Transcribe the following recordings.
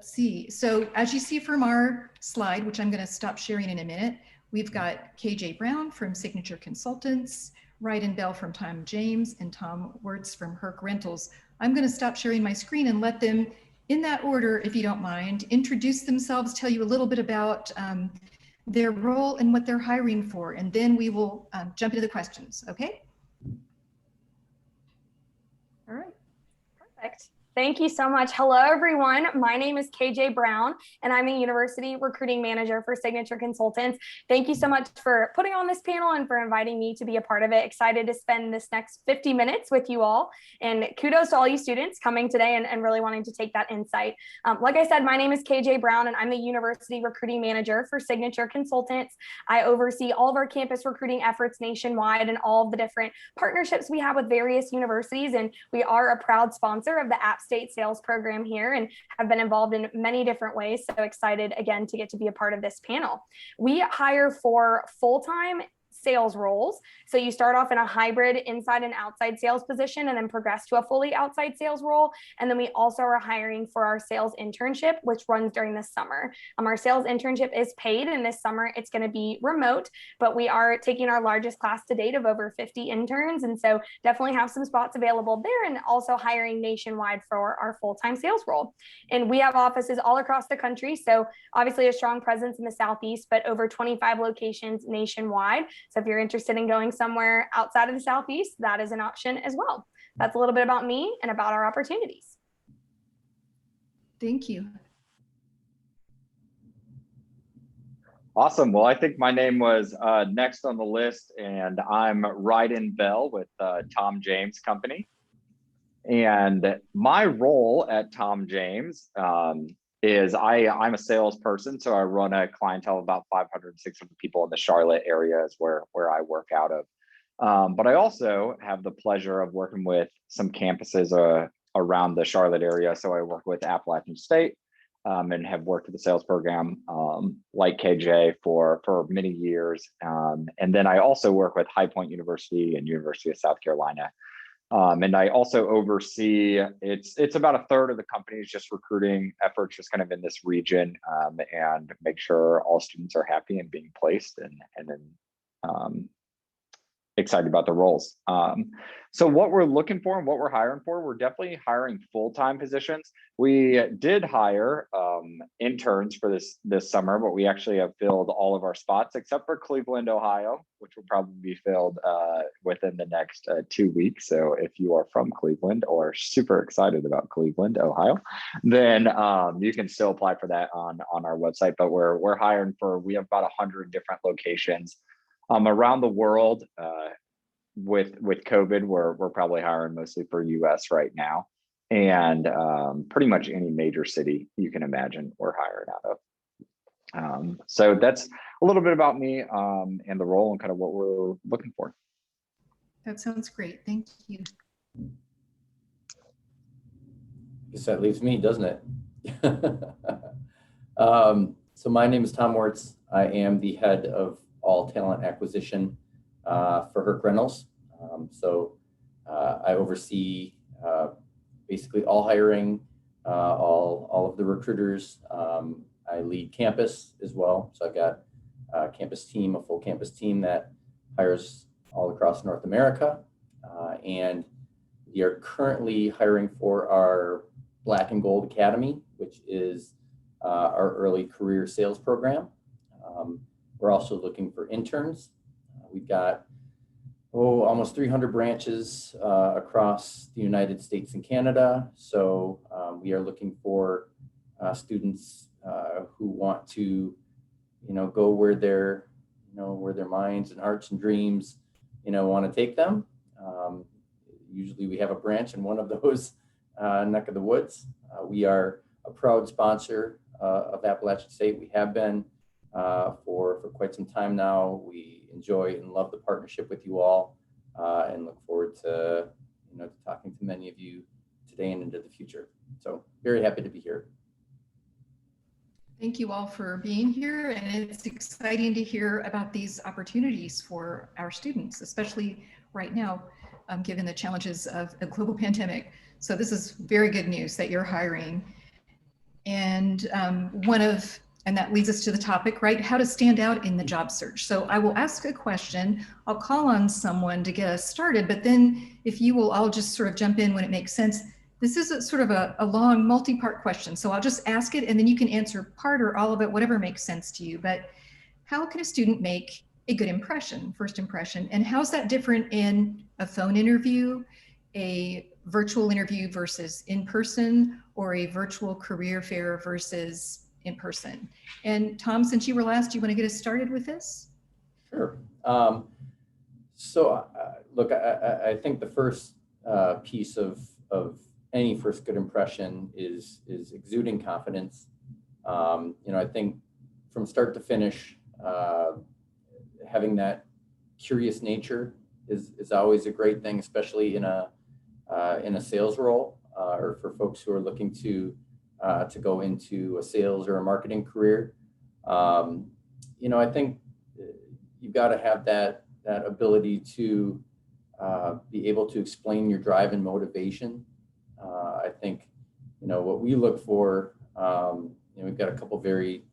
Let's see. So as you see from our slide, which I'm going to stop sharing in a minute, we've got KJ Brown from Signature Consultants, Ryden Bell from Tom James, and Tom Wirtz from Herc Rentals. I'm going to stop sharing my screen and let them, in that order, if you don't mind, introduce themselves, tell you a little bit about their role and what they're hiring for, and then we will jump into the questions, okay? All right. Perfect. Thank you so much. Hello, everyone. My name is KJ Brown, and I'm a University Recruiting Manager for Signature Consultants. Thank you so much for putting on this panel and for inviting me to be a part of it. Excited to spend this next 50 minutes with you all. And kudos to all you students coming today and really wanting to take that insight. Like I said, my name is KJ Brown, and I'm the University Recruiting Manager for Signature Consultants. I oversee all of our campus recruiting efforts nationwide and all of the different partnerships we have with various universities. And we are a proud sponsor of the App State Sales Program here and have been involved in many different ways. So excited again to get to be a part of this panel. We hire for full-time sales roles. So you start off in a hybrid inside and outside sales position and then progress to a fully outside sales role. And then we also are hiring for our sales internship, which runs during the summer. Our sales internship is paid, and this summer it's going to be remote, but we are taking our largest class to date of over 50 interns. And so definitely have some spots available there, and also hiring nationwide for our full-time sales role. And we have offices all across the country. So obviously a strong presence in the Southeast, but over 25 locations nationwide. So if you're interested in going somewhere outside of the Southeast, that is an option as well. That's a little bit about me and about our opportunities. Thank you. Awesome. Well, I think my name was next on the list, and I'm Ryden Bell with Tom James Company. And my role at Tom James is I'm a salesperson, so I run a clientele of about 500, 600 people in the Charlotte area is where I work out of. But I also have the pleasure of working with some campuses around the Charlotte area. So I work with Appalachian State and have worked with the sales program like KJ for many years. And then I also work with High Point University and University of South Carolina. And I also oversee, it's about a third of the company's just recruiting efforts just kind of in this region, and make sure all students are happy and being placed, and then excited about the roles. So what we're looking for and what we're hiring for, we're definitely hiring full-time positions. We did hire interns for this summer, but we actually have filled all of our spots except for Cleveland, Ohio, which will probably be filled within the next 2 weeks. So if you are from Cleveland or super excited about Cleveland, Ohio, then you can still apply for that on our website. But we're hiring we have about 100 different locations around the world. With COVID, we're probably hiring mostly for US right now, and pretty much any major city you can imagine we're hiring out of. So that's a little bit about me and the role and kind of what we're looking for. That sounds great. Thank you. I guess that leaves me, doesn't it? So my name is Tom Wirtz. I am the head of all talent acquisition for Herc Rentals. I oversee basically all hiring, all of the recruiters. I lead campus as well. So I've got a campus team, a full campus team that hires all across North America. And we are currently hiring for our Black and Gold Academy, which is our early career sales program. We're also looking for interns. We've got almost 300 branches across the United States and Canada. So we are looking for students who want to, go where their minds and hearts and dreams, want to take them. Usually we have a branch in one of those neck of the woods. We are a proud sponsor of Appalachian State. We have been for quite some time now. We enjoy and love the partnership with you all, and look forward to talking to many of you today and into the future. So very happy to be here. Thank you all for being here, and it's exciting to hear about these opportunities for our students, especially right now, given the challenges of a global pandemic. So this is very good news that you're hiring. And and that leads us to the topic, right? How to stand out in the job search. So I will ask a question, I'll call on someone to get us started, but then if you will all just sort of jump in when it makes sense. This is sort of a long multi-part question. So I'll just ask it and then you can answer part or all of it, whatever makes sense to you. But how can a student make a good impression, first impression? And how's that different in a phone interview, a virtual interview versus in person, or a virtual career fair versus in person? And Tom, since you were last, do you want to get us started with this? Sure. Look, I think the first piece of any first good impression is exuding confidence. I think from start to finish, having that curious nature is always a great thing, especially in a sales role, or for folks who are looking to go into a sales or a marketing career. I think you've got to have that ability to be able to explain your drive and motivation. I think what we look for. We've got a couple very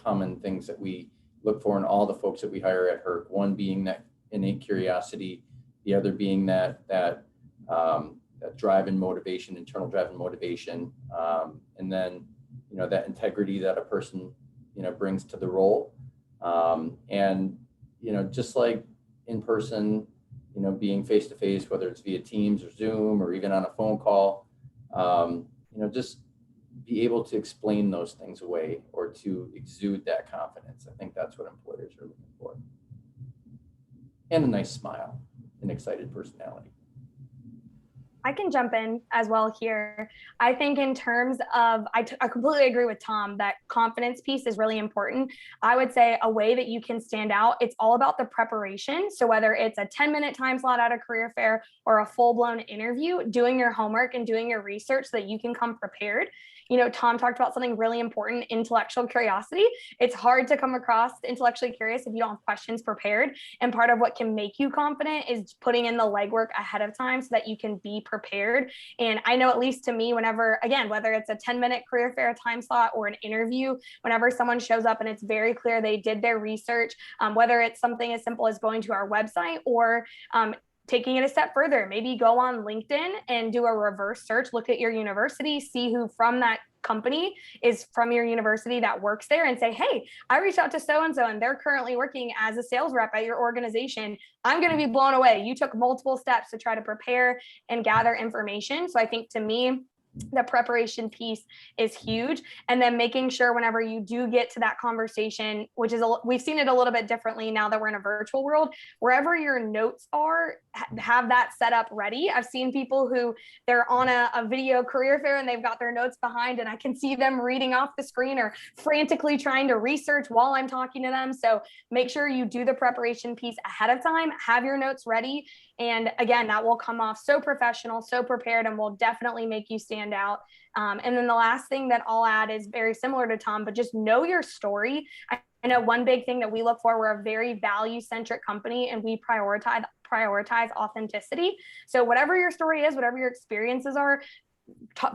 common things that we look for in all the folks that we hire at Herc. One being that innate curiosity, the other being that drive and motivation, internal drive and motivation, and then that integrity that a person brings to the role. And just like in person, being face to face, whether it's via Teams or Zoom or even on a phone call, just be able to explain those things away or to exude that confidence. I think that's what employers are looking for. And a nice smile, an excited personality. I can jump in as well here. I think in terms of, I completely agree with Tom that confidence piece is really important. I would say a way that you can stand out, it's all about the preparation. So whether it's a 10-minute time slot at a career fair or a full-blown interview, doing your homework and doing your research so that you can come prepared. Tom talked about something really important, intellectual curiosity. It's hard to come across intellectually curious if you don't have questions prepared. And part of what can make you confident is putting in the legwork ahead of time so that you can be prepared. And I know, at least to me, whenever, again, whether it's a 10-minute career fair time slot or an interview, whenever someone shows up and it's very clear they did their research, whether it's something as simple as going to our website or taking it a step further, maybe go on LinkedIn and do a reverse search, look at your university, see who from that company is from your university that works there, and say, hey, I reached out to so-and-so and they're currently working as a sales rep at your organization. I'm going to be blown away. You took multiple steps to try to prepare and gather information. So I think, to me, the preparation piece is huge. And then making sure whenever you do get to that conversation, which is, we've seen it a little bit differently now that we're in a virtual world, wherever your notes are, have that set up ready. I've seen people who they're on a video career fair and they've got their notes behind, and I can see them reading off the screen or frantically trying to research while I'm talking to them. So make sure you do the preparation piece ahead of time, have your notes ready. And again, that will come off so professional, so prepared, and will definitely make you stand out. And then the last thing that I'll add is very similar to Tom, but just know your story. I know one big thing that we look for, we're a very value-centric company and we prioritize authenticity. So whatever your story is, whatever your experiences are,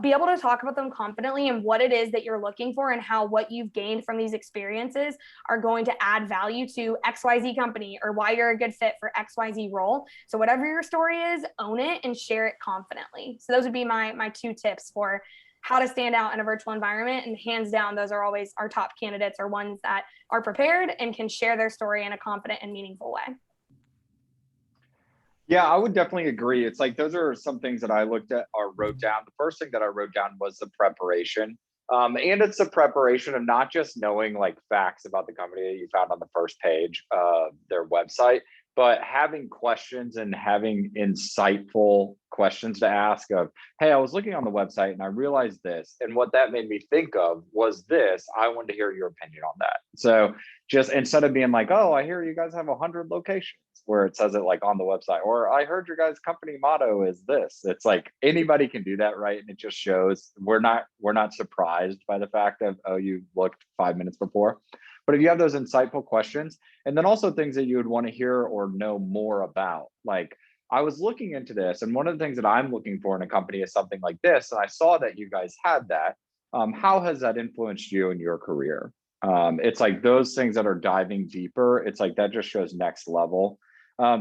be able to talk about them confidently and what it is that you're looking for and how what you've gained from these experiences are going to add value to XYZ company or why you're a good fit for XYZ role. So whatever your story is, own it and share it confidently. So those would be my 2 tips for how to stand out in a virtual environment. And hands down, those are always our top candidates, are ones that are prepared and can share their story in a confident and meaningful way. Yeah, I would definitely agree. It's like, those are some things that I looked at or wrote down. The first thing that I wrote down was the preparation. And it's the preparation of not just knowing like facts about the company that you found on the first page of their website, but having questions and having insightful questions to ask of, hey, I was looking on the website and I realized this, and what that made me think of was this. I wanted to hear your opinion on that. So just instead of being like, oh, I hear you guys have 100 locations, where it says it like on the website, or I heard your guys' company motto is this. It's like anybody can do that, right? And it just shows we're not surprised by the fact of, oh, you looked 5 minutes before. But if you have those insightful questions, and then also things that you would want to hear or know more about, like I was looking into this, and one of the things that I'm looking for in a company is something like this, and I saw that you guys had that. how has that influenced you in your career? It's like those things that are diving deeper. It's like that just shows next level.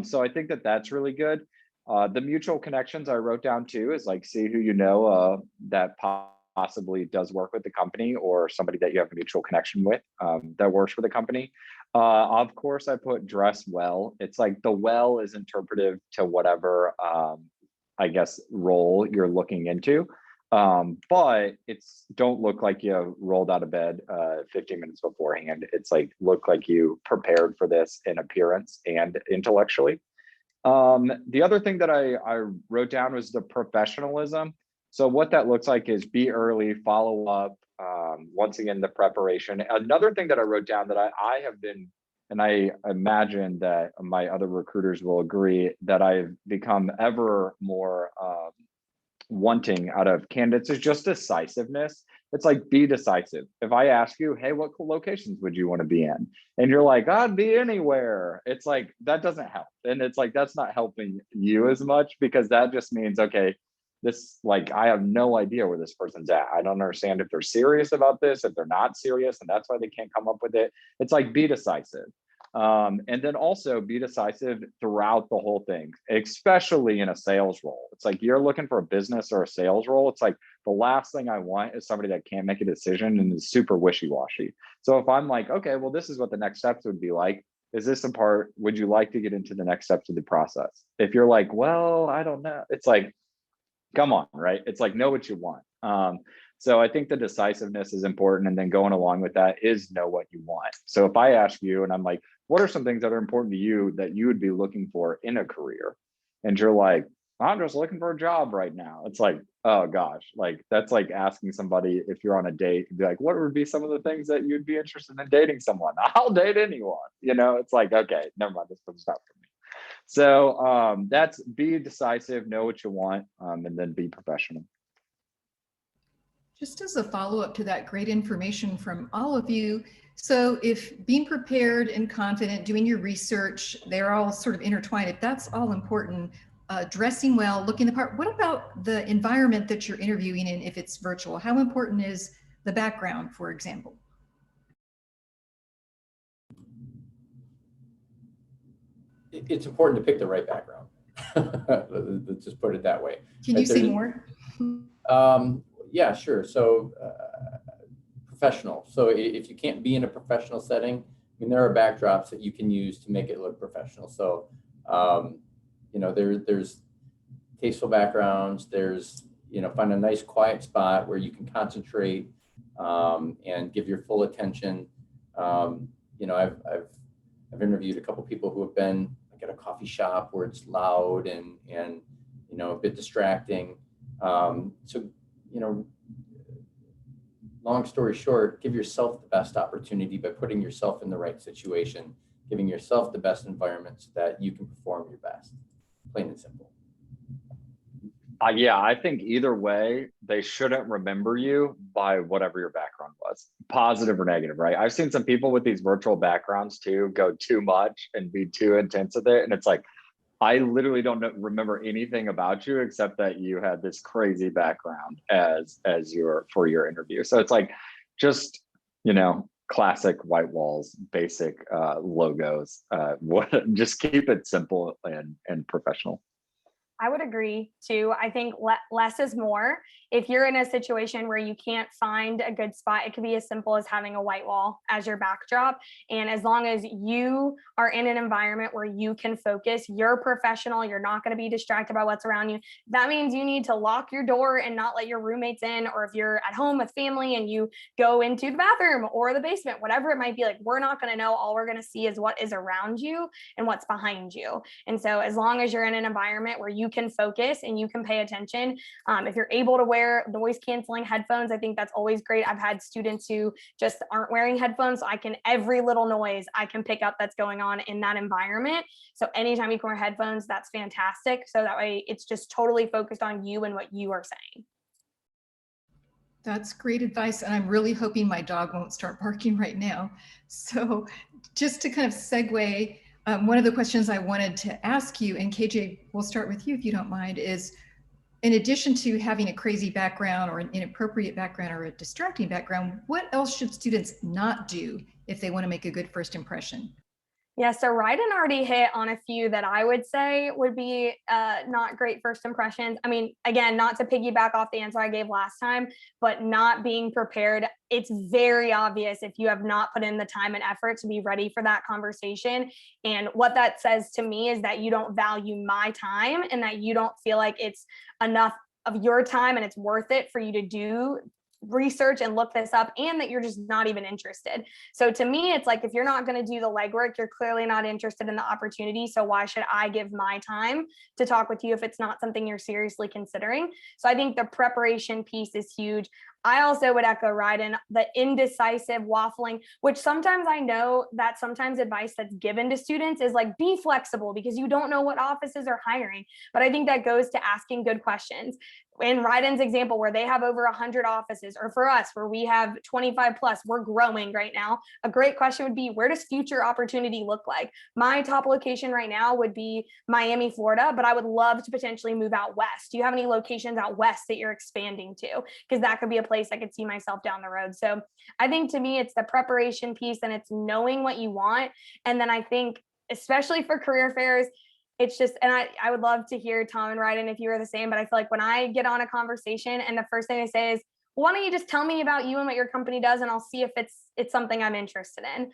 So I think that that's really good. The mutual connections I wrote down too is like see who you know that possibly does work with the company or somebody that you have a mutual connection with that works for the company. Of course, I put dress well. It's like the well is interpretive to whatever, I guess, role you're looking into. But it's don't look like you rolled out of bed 15 minutes beforehand. It's like look like you prepared for this in appearance and intellectually. The other thing that I wrote down was the professionalism. So what that looks like is be early, follow up. Once again, the preparation. Another thing that I wrote down that I have been, and I imagine that my other recruiters will agree, that I've become ever more wanting out of candidates is just decisiveness. It's like be decisive. If I ask you, hey, what locations would you want to be in? And you're like, I'd be anywhere. It's like that doesn't help. And it's like that's not helping you as much because that just means, okay, this like I have no idea where this person's at. I don't understand if they're serious about this, if they're not serious, and that's why they can't come up with it. It's like be decisive. And then also be decisive throughout the whole thing, especially in a sales role. It's like you're looking for a business or a sales role. It's like the last thing I want is somebody that can't make a decision and is super wishy-washy. So if I'm like, okay, well, this is what the next steps would be like. Is this a part? Would you like to get into the next steps of the process? If you're like, well, I don't know. It's like, come on, right? It's like know what you want. So I think the decisiveness is important. And then going along with that is know what you want. So if I ask you and I'm like, what are some things that are important to you that you would be looking for in a career? And you're like, I'm just looking for a job right now. It's like, oh gosh, like that's like asking somebody if you're on a date and be like, what would be some of the things that you'd be interested in dating someone? I'll date anyone. You know, it's like, okay, never mind, this one's not for me. So that's be decisive, know what you want, and then be professional. Just as a follow-up to that great information from all of you. So if being prepared and confident, doing your research, they're all sort of intertwined. If that's all important, dressing well, looking the part, what about the environment that you're interviewing in if it's virtual? How important is the background, for example? It's important to pick the right background. Let's just put it that way. Can you say more? Yeah, sure. So professional. So if you can't be in a professional setting, I mean, there are backdrops that you can use to make it look professional. So, you know, there's tasteful backgrounds. There's, you know, find a nice quiet spot where you can concentrate and give your full attention. You know, I've interviewed a couple people who have been like at a coffee shop where it's loud and you know, a bit distracting. So, you know, long story short, give yourself the best opportunity by putting yourself in the right situation, giving yourself the best environment so that you can perform your best, plain and simple. Yeah, I think either way, they shouldn't remember you by whatever your background was, positive or negative, right? I've seen some people with these virtual backgrounds too, go too much and be too intense with it. And it's like, I literally don't remember anything about you except that you had this crazy background as for your interview. So it's like, just, you know, classic white walls, basic logos. Just keep it simple and professional. I would agree too. I think less is more. If you're in a situation where you can't find a good spot, it could be as simple as having a white wall as your backdrop. And as long as you are in an environment where you can focus, you're professional, you're not going to be distracted by what's around you. That means you need to lock your door and not let your roommates in, or if you're at home with family and you go into the bathroom or the basement, whatever it might be, like we're not going to know. All we're going to see is what is around you and what's behind you. And so as long as you're in an environment where you can focus and you can pay attention, if you're able to wear noise canceling headphones, I think that's always great. I've had students who just aren't wearing headphones, so every little noise I can pick up that's going on in that environment. So anytime you can wear headphones, that's fantastic. So that way it's just totally focused on you and what you are saying. That's great advice. And I'm really hoping my dog won't start barking right now. So just to kind of segue, one of the questions I wanted to ask you, and KJ, we'll start with you if you don't mind, is in addition to having a crazy background or an inappropriate background or a distracting background, what else should students not do if they want to make a good first impression? Yeah, so Ryden already hit on a few that I would say would be not great first impressions. I mean, again, not to piggyback off the answer I gave last time, but not being prepared. It's very obvious if you have not put in the time and effort to be ready for that conversation. And what that says to me is that you don't value my time and that you don't feel like it's enough of your time and it's worth it for you to do research and look this up, and that you're just not even interested. So to me, it's like, if you're not going to do the legwork, you're clearly not interested in the opportunity. So why should I give my time to talk with you if it's not something you're seriously considering? So I think the preparation piece is huge. I also would echo Ryden, the indecisive waffling, which sometimes I know that sometimes advice that's given to students is like, be flexible because you don't know what offices are hiring. But I think that goes to asking good questions. In Ryden's example, where they have over 100 offices, or for us, where we have 25 plus, we're growing right now. A great question would be, where does future opportunity look like? My top location right now would be Miami, Florida, but I would love to potentially move out west. Do you have any locations out west that you're expanding to? Because that could be a place I could see myself down the road. So I think to me, it's the preparation piece and it's knowing what you want. And then I think, especially for career fairs, it's just, and I would love to hear Tom and Ryden if you were the same, but I feel like when I get on a conversation and the first thing they say is, well, why don't you just tell me about you and what your company does, and I'll see if it's something I'm interested in.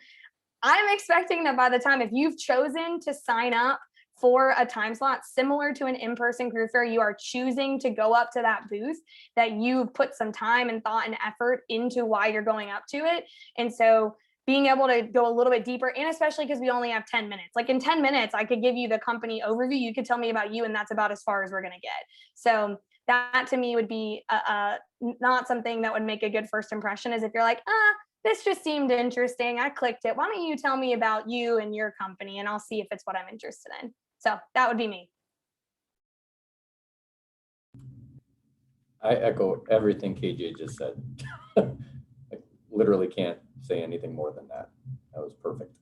I'm expecting that by the time, if you've chosen to sign up for a time slot similar to an in-person career fair, you are choosing to go up to that booth, that you've put some time and thought and effort into why you're going up to it. And so being able to go a little bit deeper, and especially because we only have 10 minutes. Like in 10 minutes, I could give you the company overview. You could tell me about you, and that's about as far as we're going to get. So that to me would be not something that would make a good first impression, is if you're like, this just seemed interesting, I clicked it. Why don't you tell me about you and your company, and I'll see if it's what I'm interested in. So that would be me. I echo everything KJ just said. I literally can't say anything more than that. That was perfect.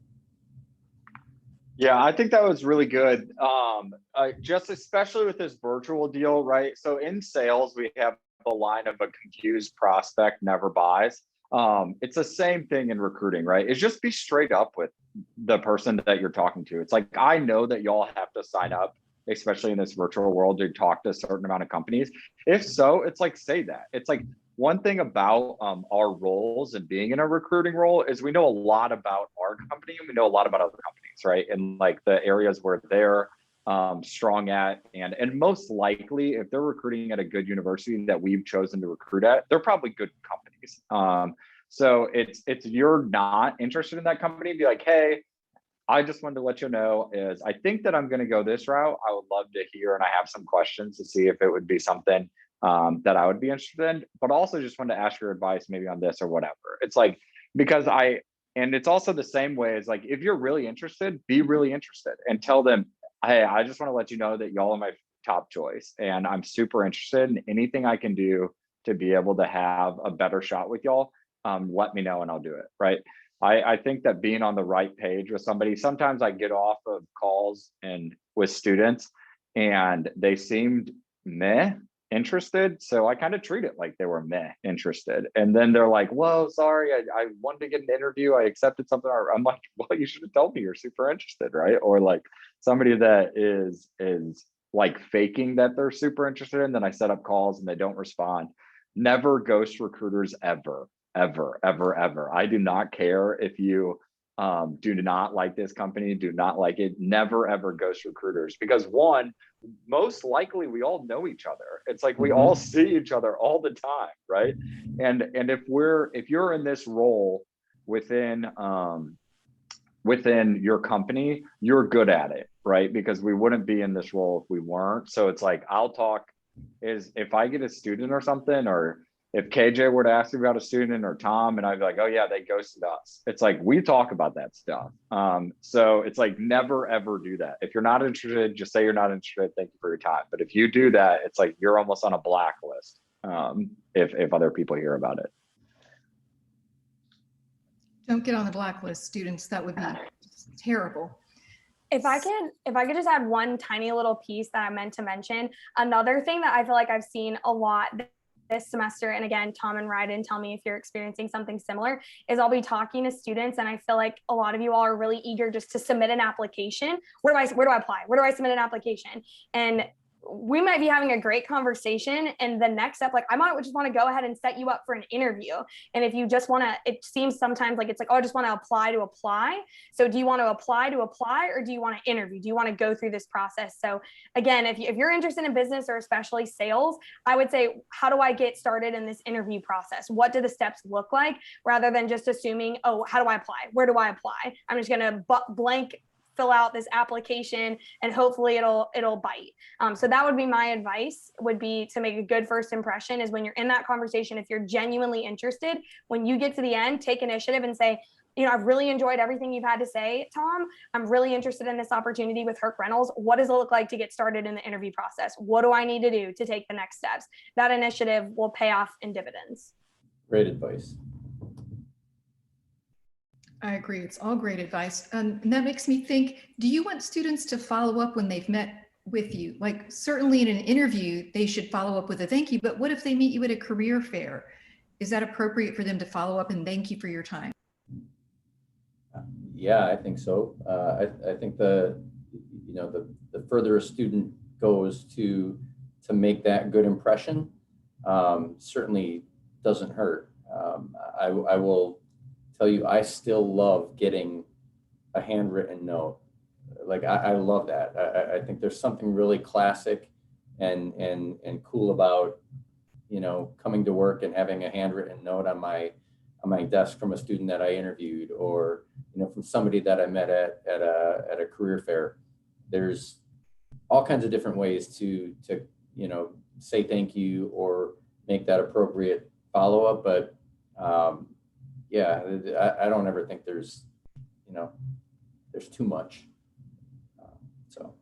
Yeah, I think that was really good. Just especially with this virtual deal, right? So in sales, we have the line of a confused prospect never buys. It's the same thing in recruiting, right? It's just be straight up with the person that you're talking to. It's like, I know that y'all have to sign up, especially in this virtual world, to talk to a certain amount of companies. If so, it's like, say that. It's like, one thing about our roles and being in a recruiting role is we know a lot about our company and we know a lot about other companies, right? And like the areas where they're strong at, and most likely if they're recruiting at a good university that we've chosen to recruit at, they're probably good companies. So it's you're not interested in that company, be like, hey, I just wanted to let you know is I think that I'm going to go this route. I would love to hear, and I have some questions to see if it would be something that I would be interested in, but also just wanted to ask your advice maybe on this or whatever. It's like, because and it's also the same way as like, if you're really interested, be really interested and tell them, hey, I just want to let you know that y'all are my top choice and I'm super interested in anything I can do to be able to have a better shot with y'all. Let me know and I'll do it, right? I think that being on the right page with somebody, sometimes I get off of calls and with students and they seemed meh interested. So I kind of treat it like they were meh interested. And then they're like, whoa, sorry, I wanted to get an interview. I accepted something. I'm like, well, you should have told me you're super interested, right? Or like somebody that is like faking that they're super interested in, then I set up calls and they don't respond. Never ghost recruiters ever, ever, ever, ever. I do not care if you do not like this company, do not like it, never ever ghost recruiters, because one, most likely we all know each other. It's like we all see each other all the time, right? And if you're in this role within your company, you're good at it, right? Because we wouldn't be in this role if we weren't. So it's like, I'll talk is if I get a student or something, or if KJ were to ask me about a student or Tom, and I'd be like, oh yeah, they ghosted us. It's like, we talk about that stuff. So it's like, never, ever do that. If you're not interested, just say you're not interested. Thank you for your time. But if you do that, it's like, you're almost on a blacklist if other people hear about it. Don't get on the blacklist, students. That would be terrible. If I could just add one tiny little piece that I meant to mention, another thing that I feel like I've seen a lot this semester, and again, Tom and Ryden, tell me if you're experiencing something similar, is I'll be talking to students, and I feel like a lot of you all are really eager just to submit an application. Where do I apply? Where do I submit an application? And we might be having a great conversation, and the next step, like I might just want to go ahead and set you up for an interview. And if you just want to, it seems sometimes like it's like, oh, I just want to apply. So do you want to apply, or do you want to interview? Do you want to go through this process? So again, if you're interested in business or especially sales, I would say, how do I get started in this interview process? What do the steps look like? Rather than just assuming, oh, how do I apply? Where do I apply? I'm just going to blank fill out this application and hopefully it'll bite. So that would be my advice, would be to make a good first impression is when you're in that conversation, if you're genuinely interested, when you get to the end, take initiative and say, you know, I've really enjoyed everything you've had to say, Tom. I'm really interested in this opportunity with Herc Rentals. What does it look like to get started in the interview process? What do I need to do to take the next steps? That initiative will pay off in dividends. Great advice. I agree. It's all great advice. And that makes me think, do you want students to follow up when they've met with you? Like certainly in an interview, they should follow up with a thank you, but what if they meet you at a career fair? Is that appropriate for them to follow up and thank you for your time? Yeah, I think so. I think the further a student goes to make that good impression, certainly doesn't hurt. I will tell you, I still love getting a handwritten note. Like I love that. I think there's something really classic and cool about, you know, coming to work and having a handwritten note on my desk from a student that I interviewed, or, you know, from somebody that I met at a career fair. There's all kinds of different ways to you know, say thank you or make that appropriate follow-up, but yeah, I don't ever think there's, you know, there's too much. So.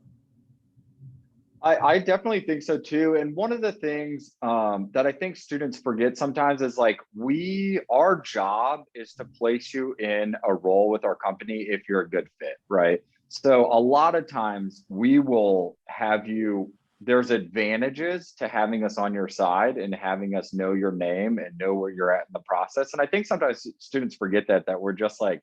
I definitely think so too. And one of the things that I think students forget sometimes is like, our job is to place you in a role with our company if you're a good fit, right? So a lot of times we will have you, there's advantages to having us on your side and having us know your name and know where you're at in the process. And I think sometimes students forget that we're just like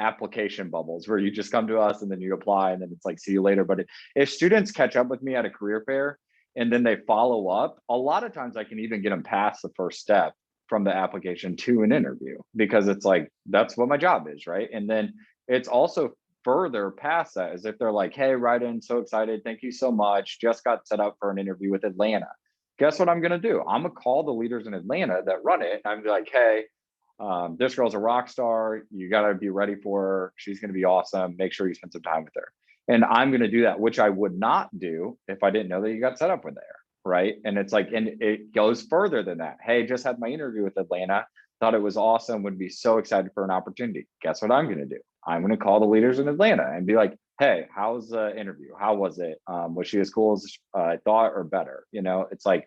application bubbles where you just come to us and then you apply and then it's like, see you later. But if students catch up with me at a career fair and then they follow up, a lot of times I can even get them past the first step from the application to an interview, because it's like, that's what my job is, right? And then it's also further past that, as if they're like, hey, Ryden, so excited, thank you so much, just got set up for an interview with Atlanta. Guess what I'm gonna do? I'm gonna call the leaders in Atlanta that run it, and I'm like, hey, this girl's a rock star, you gotta be ready for her, she's gonna be awesome, make sure you spend some time with her. And I'm gonna do that, which I would not do if I didn't know that you got set up with her, right? And it's like, and it goes further than that. Hey, just had my interview with Atlanta, thought it was awesome, would be so excited for an opportunity. Guess what I'm gonna do? I'm going to call the leaders in Atlanta and be like, hey, how's the interview? How was it? Was she as cool as I thought or better? You know, it's like,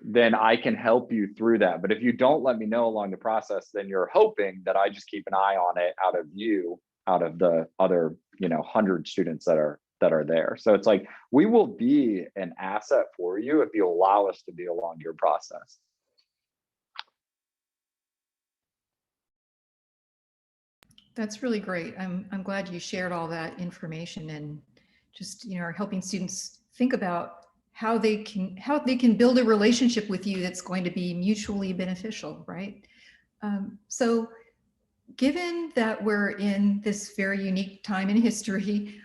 then I can help you through that. But if you don't let me know along the process, then you're hoping that I just keep an eye on it out of you, out of the other, you know, 100 students that are there. So it's like, we will be an asset for you if you allow us to be along your process. That's really great. I'm glad you shared all that information and just, you know, are helping students think about how they can build a relationship with you that's going to be mutually beneficial, right? So given that we're in this very unique time in history,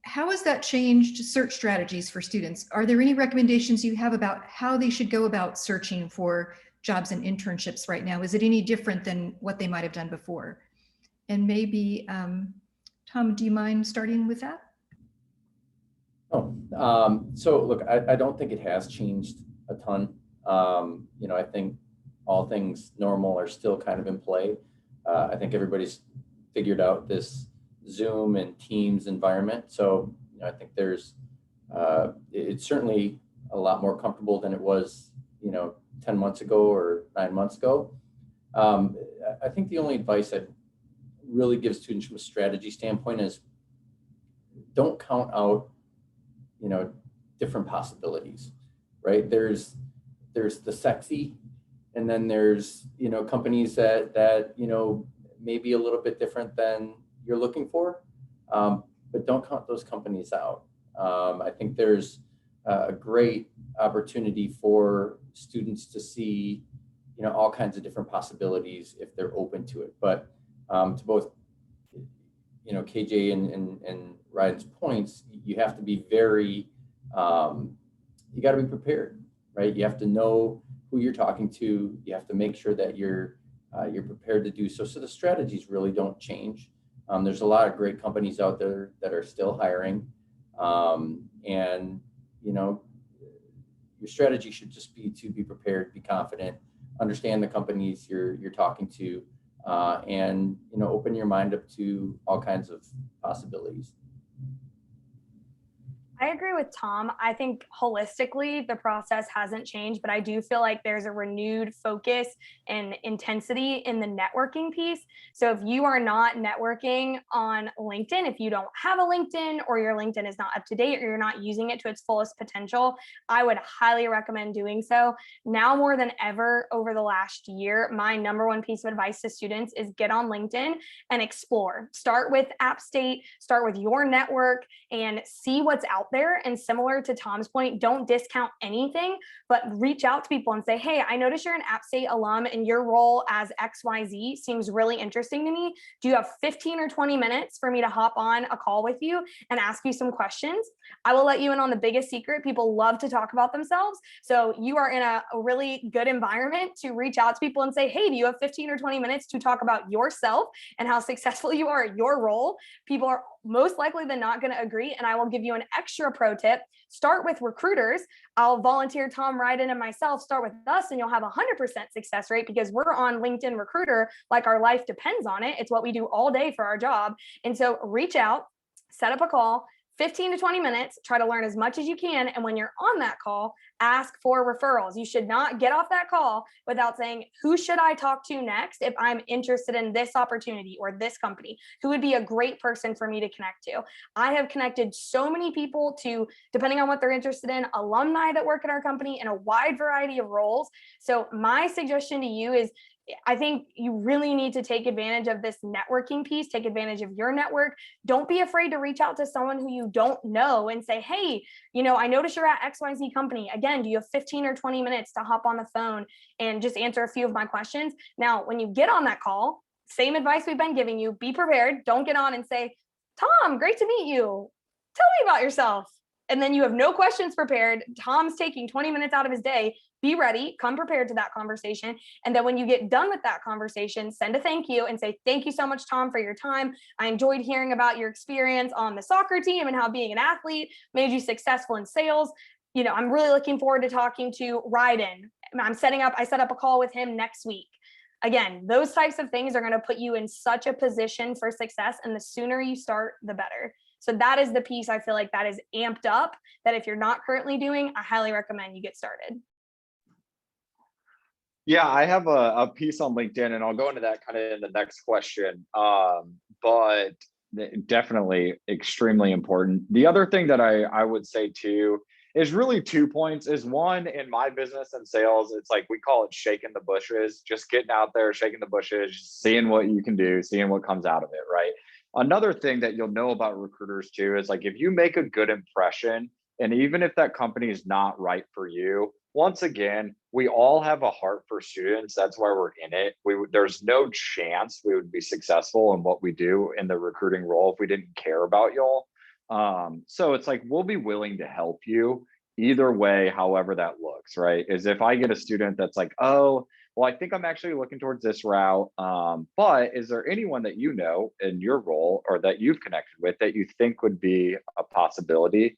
how has that changed search strategies for students? Are there any recommendations you have about how they should go about searching for jobs and internships right now? Is it any different than what they might have done before? And maybe, Tom, do you mind starting with that? So look, I don't think it has changed a ton. You know, I think all things normal are still kind of in play. I think everybody's figured out this Zoom and Teams environment. So, you know, I think there's, it's certainly a lot more comfortable than it was, you know, 10 months ago or 9 months ago. I think the only advice I'd really give students from a strategy standpoint is don't count out, different possibilities, right? There's the sexy, and then there's, companies that may be a little bit different than you're looking for, but don't count those companies out. I think there's a great opportunity for students to see, all kinds of different possibilities if they're open to it. But to both, KJ and Ryden's points, you have to be very, you got to be prepared, right? You have to know who you're talking to. You have to make sure that you're prepared to do so. So the strategies really don't change. There's a lot of great companies out there that are still hiring, and your strategy should just be to be prepared, be confident, understand the companies you're talking to, and open your mind up to all kinds of possibilities. I agree with Tom. I think holistically, the process hasn't changed, but I do feel like there's a renewed focus and intensity in the networking piece. So if you are not networking on LinkedIn, if you don't have a LinkedIn, or your LinkedIn is not up to date, or you're not using it to its fullest potential, I would highly recommend doing so. Now more than ever over the last year, my number one piece of advice to students is get on LinkedIn and explore. Start with App State, start with your network, and see what's out there. And similar to Tom's point, don't discount anything, but reach out to people and say, hey, I noticed you're an App State alum and your role as XYZ seems really interesting to me. Do you have 15 or 20 minutes for me to hop on a call with you and ask you some questions? I will let you in on the biggest secret. People love to talk about themselves. So you are in a really good environment to reach out to people and say, hey, do you have 15 or 20 minutes to talk about yourself and how successful you are at your role? People are most likely than not going to agree. And I will give you an extra pro tip. Start with recruiters. I'll volunteer Tom, Ryden, and myself. Start with us and you'll have 100% success rate because we're on LinkedIn Recruiter like our life depends on it. It's what we do all day for our job. And so reach out, set up a call, 15 to 20 minutes, try to learn as much as you can. And when you're on that call, ask for referrals. You should not get off that call without saying, who should I talk to next if I'm interested in this opportunity or this company? Who would be a great person for me to connect to? I have connected so many people to, depending on what they're interested in, alumni that work at our company in a wide variety of roles. So my suggestion to you is, I think you really need to take advantage of this networking piece, take advantage of your network. Don't be afraid to reach out to someone who you don't know and say, hey, I noticed you're at XYZ company. Again, do you have 15 or 20 minutes to hop on the phone and just answer a few of my questions? Now, when you get on that call, same advice we've been giving you, be prepared. Don't get on and say, Tom, great to meet you. Tell me about yourself. And then you have no questions prepared. Tom's taking 20 minutes out of his day. Be ready, come prepared to that conversation. And then when you get done with that conversation, send a thank you and say, thank you so much, Tom, for your time. I enjoyed hearing about your experience on the soccer team and how being an athlete made you successful in sales. I'm really looking forward to talking to Ryden. I set up a call with him next week. Again, those types of things are going to put you in such a position for success. And the sooner you start, the better. So that is the piece I feel like that is amped up, that if you're not currently doing, I highly recommend you get started. Yeah, I have a piece on LinkedIn, and I'll go into that kind of in the next question. But definitely extremely important. The other thing that I would say too is really 2 points. Is one, in my business and sales, it's like we call it shaking the bushes, just getting out there, shaking the bushes, seeing what you can do, seeing what comes out of it, right? Another thing that you'll know about recruiters too is like if you make a good impression, and even if that company is not right for you, once again, we all have a heart for students. That's why we're in it. There's no chance we would be successful in what we do in the recruiting role if we didn't care about y'all. So it's like we'll be willing to help you either way, however that looks, right? Is if I get a student that's like, oh, well, I think I'm actually looking towards this route, but is there anyone that you know in your role or that you've connected with that you think would be a possibility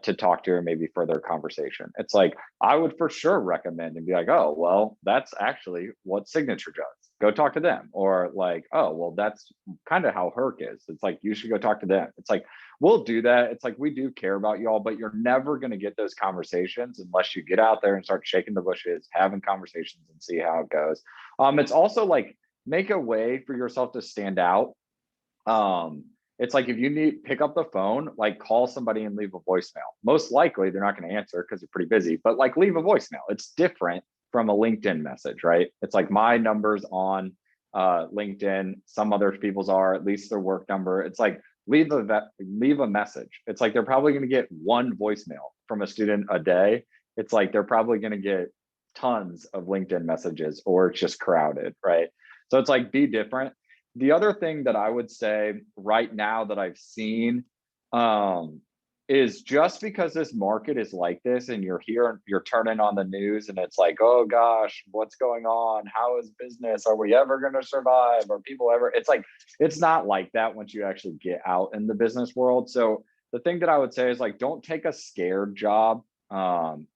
to talk to or maybe further conversation? It's like, I would for sure recommend and be like, oh, well, that's actually what Signature does. Go talk to them. Or like, oh, well, that's kind of how Herc is. It's like, you should go talk to them. It's like, we'll do that. It's like, we do care about y'all, but you're never going to get those conversations unless you get out there and start shaking the bushes, having conversations and see how it goes. It's also like, make a way for yourself to stand out. It's like, if you need, pick up the phone, like call somebody and leave a voicemail. Most likely they're not going to answer because they're pretty busy, but like leave a voicemail. It's different from a LinkedIn message, right? It's like my number's on LinkedIn, some other people's are, at least their work number. It's like, leave a message. It's like, they're probably going to get one voicemail from a student a day. It's like, they're probably going to get tons of LinkedIn messages, or it's just crowded, right? So it's like, be different. The other thing that I would say right now that I've seen is, just because this market is like this, and you're turning on the news and it's like, oh gosh, what's going on? How is business? Are we ever going to survive? Are people ever? It's like, it's not like that once you actually get out in the business world. So the thing that I would say is, like, don't take a scared job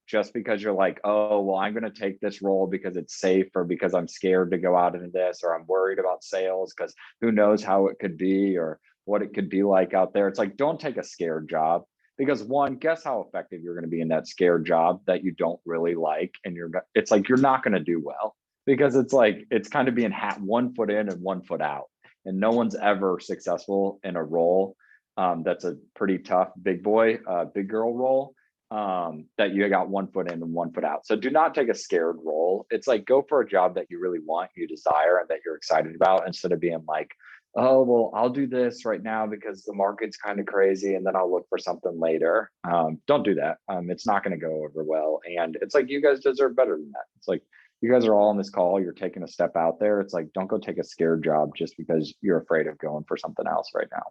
just because you're like, oh, well, I'm going to take this role because it's safe, or because I'm scared to go out into this, or I'm worried about sales because who knows how it could be or what it could be like out there. It's like, don't take a scared job, because one, guess how effective you're going to be in that scared job that you don't really like, and it's like, you're not going to do well, because it's like, it's kind of being one foot in and one foot out, and no one's ever successful in a role that's a pretty tough big boy, big girl role, that you got one foot in and one foot out. So do not take a scared role. It's like, go for a job that you really want, you desire, and that you're excited about, instead of being like, oh, well, I'll do this right now because the market's kind of crazy, and then I'll look for something later. Don't do that. It's not going to go over well. And it's like, you guys deserve better than that. It's like, you guys are all on this call, you're taking a step out there. It's like, don't go take a scared job just because you're afraid of going for something else right now.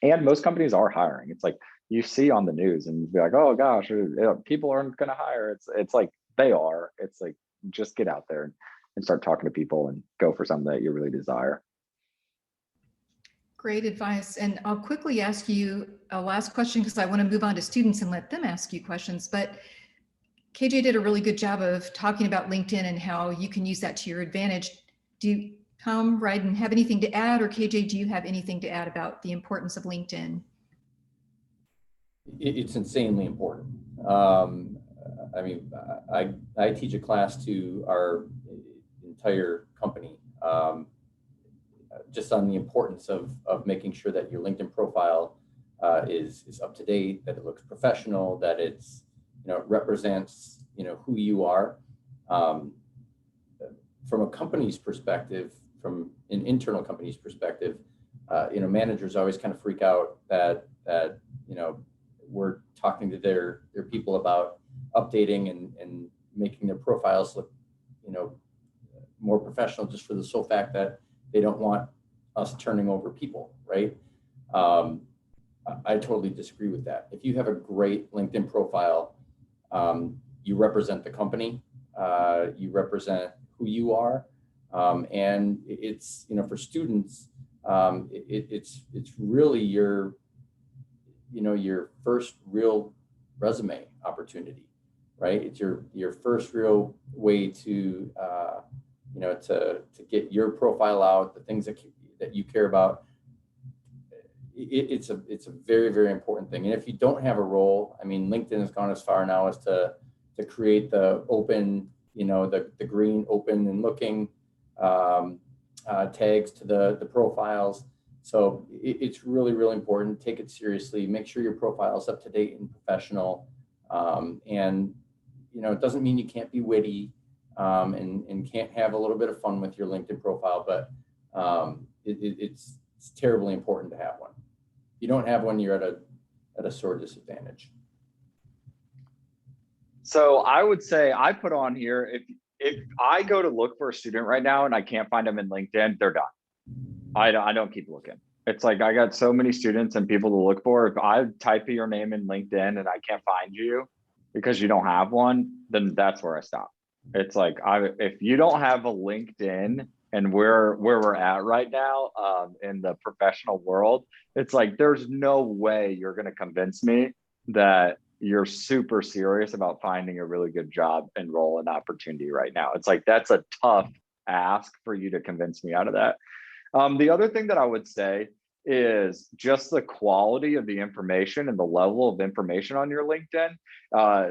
And most companies are hiring. It's like, you see on the news and be like, oh gosh, people aren't going to hire. It's like, they are. It's like, just get out there and start talking to people and go for something that you really desire. Great advice. And I'll quickly ask you a last question, because I want to move on to students and let them ask you questions. But KJ did a really good job of talking about LinkedIn and how you can use that to your advantage. Do Tom, Ryden have anything to add, or KJ, do you have anything to add about the importance of LinkedIn? It's insanely important. I mean, I teach a class to our entire company, just on the importance of making sure that your LinkedIn profile is up to date, that it looks professional, that it's, it represents, who you are. From a company's perspective, from an internal company's perspective, managers always kind of freak out that we're talking to their people about updating and making their profiles look, more professional, just for the sole fact that they don't want us turning over people, right? I totally disagree with that. If you have a great LinkedIn profile, you represent the company, you represent who you are, and it's, for students, it's really your first real resume opportunity, right? It's your first real way to to get your profile out, the things that you care about. It's a very, very important thing. And if you don't have a role, I mean, LinkedIn has gone as far now as to create the open, the green open and looking tags to the profiles. So it's really, really important. Take it seriously. Make sure your profile is up to date and professional. And it doesn't mean you can't be witty and can't have a little bit of fun with your LinkedIn profile, but it's terribly important to have one. If you don't have one, you're at a sore disadvantage. So I would say, I put on here, if I go to look for a student right now and I can't find them in LinkedIn, they're done. I don't keep looking. It's like, I got so many students and people to look for. If I type your name in LinkedIn and I can't find you because you don't have one, then that's where I stop. It's like, if you don't have a LinkedIn, and where we're at right now in the professional world, it's like, there's no way you're going to convince me that you're super serious about finding a really good job and role and opportunity right now. It's like, that's a tough ask for you to convince me out of that. The other thing that I would say is just the quality of the information and the level of information on your LinkedIn.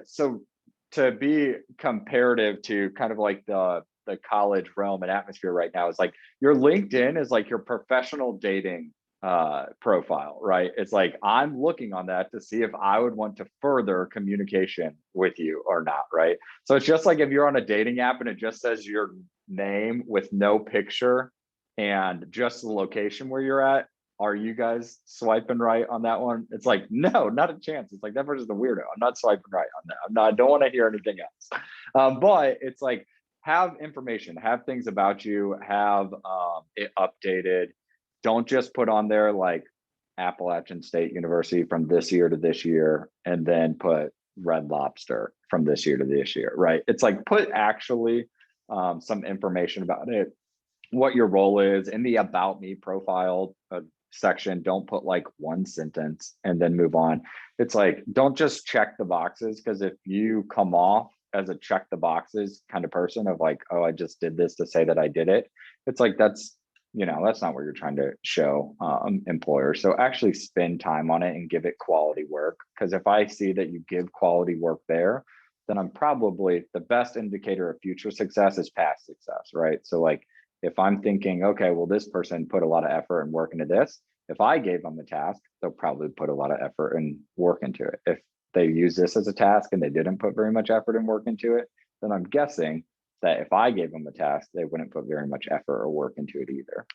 So to be comparative to kind of like the college realm and atmosphere right now, is like, your LinkedIn is like your professional dating profile, right? It's like, I'm looking on that to see if I would want to further communication with you or not, right? So it's just like if you're on a dating app and it just says your name with no picture and just the location where you're at, are you guys swiping right on that one? It's like, no, not a chance. It's like, that person's a weirdo. I'm not swiping right on that. I don't want to hear anything else. But it's like, have information, have things about you, have it updated. Don't just put on there like Appalachian State University from this year to this year, and then put Red Lobster from this year to this year, right? It's like, put actually some information about it, what your role is in the About Me profile section. Don't put like one sentence and then move on. It's like, don't just check the boxes, because if you come off as a check the boxes kind of person of like, oh, I just did this to say that I did it, it's like, that's, you know, that's not what you're trying to show employers. So actually spend time on it and give it quality work. Because if I see that you give quality work there, then I'm probably, the best indicator of future success is past success, right? So like, if I'm thinking, okay, well, this person put a lot of effort and work into this, if I gave them the task, they'll probably put a lot of effort and work into it. If they use this as a task and they didn't put very much effort and work into it, then I'm guessing that if I gave them a task, they wouldn't put very much effort or work into it either.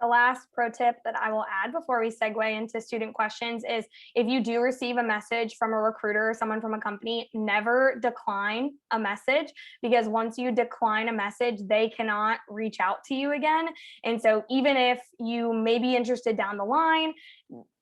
The last pro tip that I will add before we segue into student questions is, if you do receive a message from a recruiter or someone from a company, never decline a message, because once you decline a message, they cannot reach out to you again. And so even if you may be interested down the line,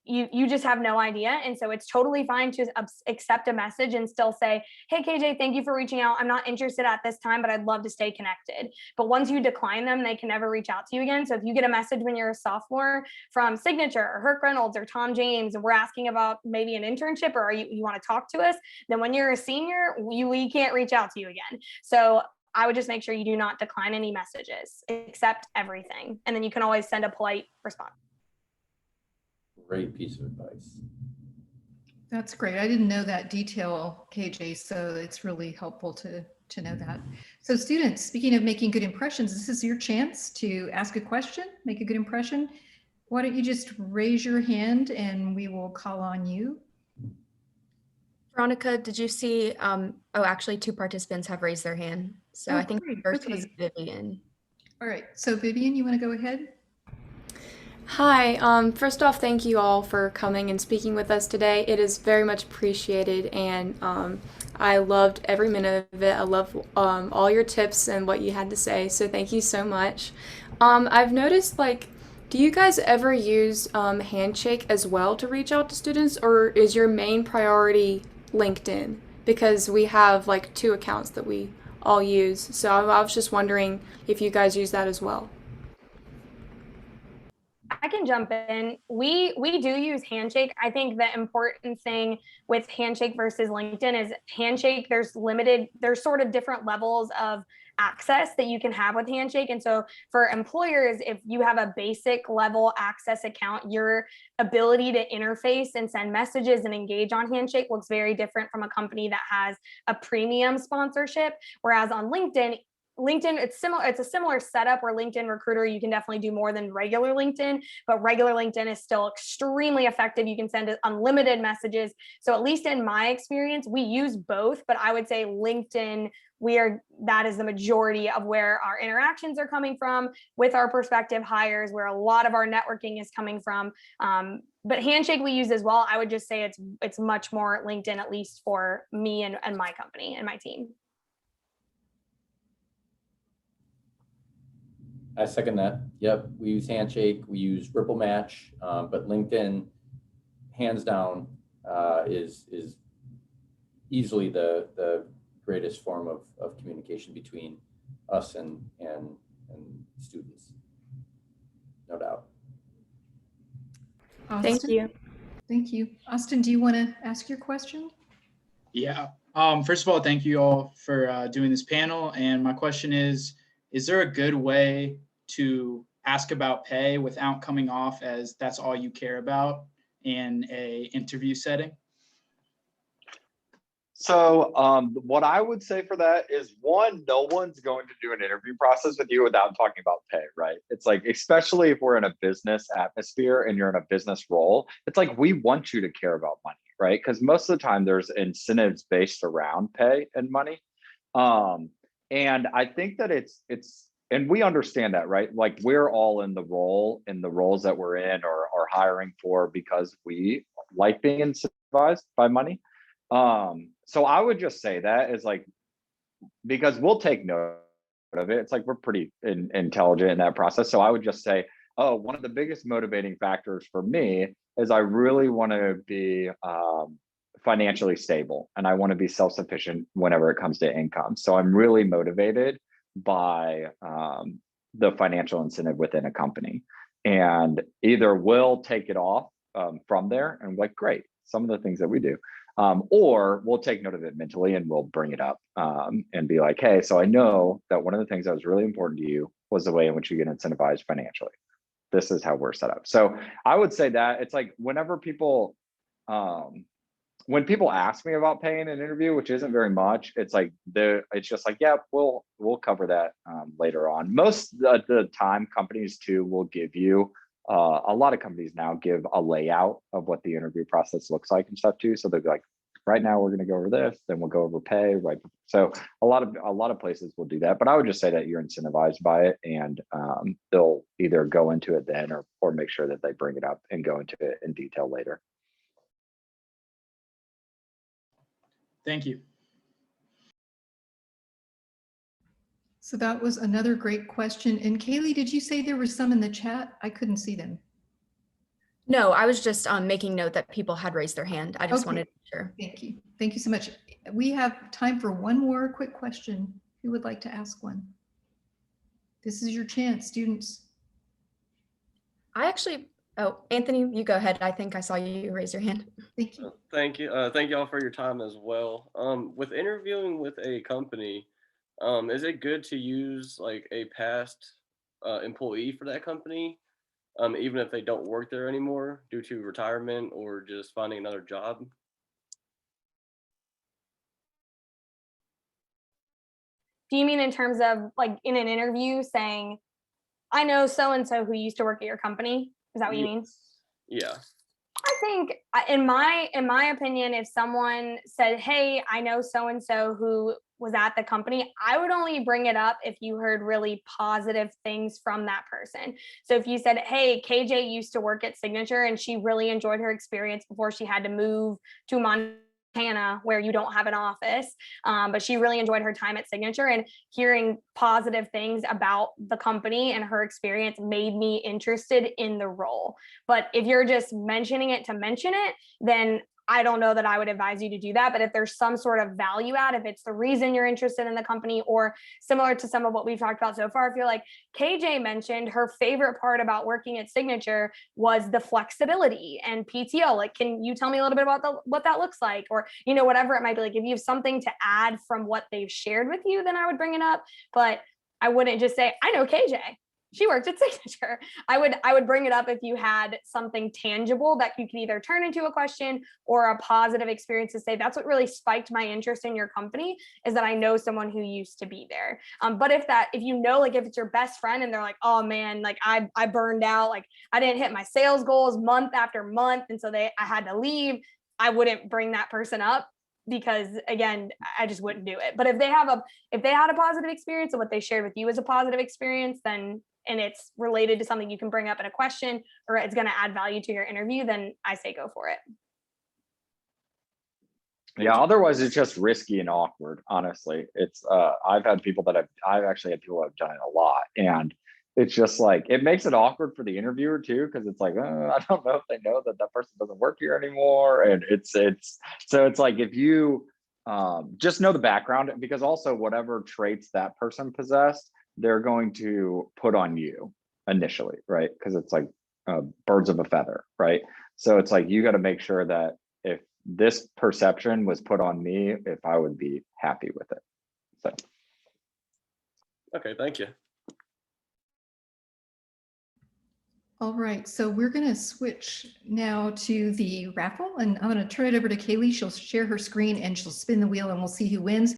you just have no idea. And so it's totally fine to accept a message and still say, hey, KJ, thank you for reaching out. I'm not interested at this time, but I'd love to stay connected. But once you decline them, they can never reach out to you again. So if you get a message when you're a sophomore from Signature or Herc Reynolds or Tom James, and we're asking about maybe an internship, or you want to talk to us, then when you're a senior, we can't reach out to you again. So I would just make sure you do not decline any messages, accept everything. And then you can always send a polite response. Great piece of advice. That's great. I didn't know that detail, KJ, so it's really helpful to know that. So students, speaking of making good impressions, this is your chance to ask a question, make a good impression. Why don't you just raise your hand and we will call on you. Veronica, did you see, oh, actually 2 participants have raised their hand. So Oh, I think great. first Okay. was Vivian. All right, so Vivian, you want to go ahead? Hi, first off, thank you all for coming and speaking with us today. It is very much appreciated, and I loved every minute of it. I love all your tips and what you had to say, so thank you so much. I've noticed, like, do you guys ever use Handshake as well to reach out to students, or is your main priority LinkedIn? Because we have like 2 accounts that we all use, so I was just wondering if you guys use that as well. I can jump in. We do use Handshake. I think the important thing with Handshake versus LinkedIn is Handshake, there's sort of different levels of access that you can have with Handshake. And so for employers, if you have a basic level access account, your ability to interface and send messages and engage on Handshake looks very different from a company that has a premium sponsorship. Whereas on LinkedIn, it's a similar setup where LinkedIn Recruiter, you can definitely do more than regular LinkedIn, but regular LinkedIn is still extremely effective. You can send unlimited messages. So at least in my experience, we use both, but I would say LinkedIn, that is the majority of where our interactions are coming from with our prospective hires, where a lot of our networking is coming from. But Handshake we use as well. I would just say it's much more LinkedIn, at least for me and my company and my team. I second that. Yep, we use Handshake, we use Ripple Match, but LinkedIn, hands down, is easily the greatest form of communication between us and students, no doubt. Austin? Thank you. Thank you. Austin, do you want to ask your question? Yeah. First of all, thank you all for doing this panel. And my question is there a good way to ask about pay without coming off as that's all you care about in a interview setting? So what I would say for that is, one, no one's going to do an interview process with you without talking about pay, right? It's like, especially if we're in a business atmosphere and you're in a business role, it's like, we want you to care about money, right? Because most of the time there's incentives based around pay and money. And I think that and we understand that, right? Like, we're all in the roles that we're in or are hiring for because we like being incentivized by money. So I would just say that is like, because we'll take note of it. It's like, we're pretty intelligent in that process. So I would just say, oh, one of the biggest motivating factors for me is I really want to be financially stable, and I want to be self-sufficient whenever it comes to income. So I'm really motivated by the financial incentive within a company, and either we'll take it off from there and like, great, some of the things that we do, or we'll take note of it mentally and we'll bring it up and be like, hey, so I know that one of the things that was really important to you was the way in which you get incentivized financially. This is how we're set up. So I would say that it's like, whenever people, when people ask me about pay in an interview, which isn't very much, it's like, it's just like, yeah, we'll cover that later on. Most of the time, companies too will give you, a lot of companies now give a layout of what the interview process looks like and stuff too. So they'll be like, right now we're going to go over this, then we'll go over pay, right? So a lot of places will do that, but I would just say that you're incentivized by it, and they'll either go into it then or make sure that they bring it up and go into it in detail later. Thank you. So that was another great question. And Kaylee, did you say there were some in the chat? I couldn't see them. No, I was just making note that people had raised their hand. I just Okay. wanted to be sure. Thank you. Thank you so much. We have time for one more quick question. Who would like to ask one? This is your chance, students. Oh, Anthony, you go ahead. I think I saw you raise your hand. Thank you. Thank you. Thank you all for your time as well. With interviewing with a company, is it good to use like a past employee for that company, even if they don't work there anymore due to retirement or just finding another job? Do you mean in terms of like in an interview saying, I know so-and-so who used to work at your company? Is that what you mean? Yeah. I think in my opinion, if someone said, hey, I know so-and-so who was at the company, I would only bring it up if you heard really positive things from that person. So if you said, hey, KJ used to work at Signature and she really enjoyed her experience before she had to move to Montana, where you don't have an office, but she really enjoyed her time at Signature, and hearing positive things about the company and her experience made me interested in the role. But if you're just mentioning it to mention it, then I don't know that I would advise you to do that. But if there's some sort of value add, if it's the reason you're interested in the company, or similar to some of what we've talked about so far, I feel like KJ mentioned her favorite part about working at Signature was the flexibility and PTO. Like, can you tell me a little bit about what that looks like? Or, whatever it might be. Like, if you have something to add from what they've shared with you, then I would bring it up. But I wouldn't just say, I know KJ. She worked at Signature. I would bring it up if you had something tangible that you could either turn into a question or a positive experience to say, that's what really spiked my interest in your company, is that I know someone who used to be there. But if if it's your best friend and they're like, oh man, like I burned out, like I didn't hit my sales goals month after month, and so I had to leave, I wouldn't bring that person up, because again, I just wouldn't do it. But if they had a positive experience and what they shared with you is a positive experience, then, and it's related to something you can bring up in a question, or it's going to add value to your interview, then I say go for it. Yeah, otherwise it's just risky and awkward. Honestly, it's I've actually had people who have done it a lot, and it's just like, it makes it awkward for the interviewer too, because it's like, I don't know if they know that person doesn't work here anymore, and so it's like, if you just know the background, because also whatever traits that person possessed, they're going to put on you initially, right? Because it's like birds of a feather, right? So it's like, you got to make sure that if this perception was put on me, if I would be happy with it. So. Okay, thank you. All right, so we're going to switch now to the raffle, and I'm going to turn it over to Kaylee. She'll share her screen and she'll spin the wheel and we'll see who wins.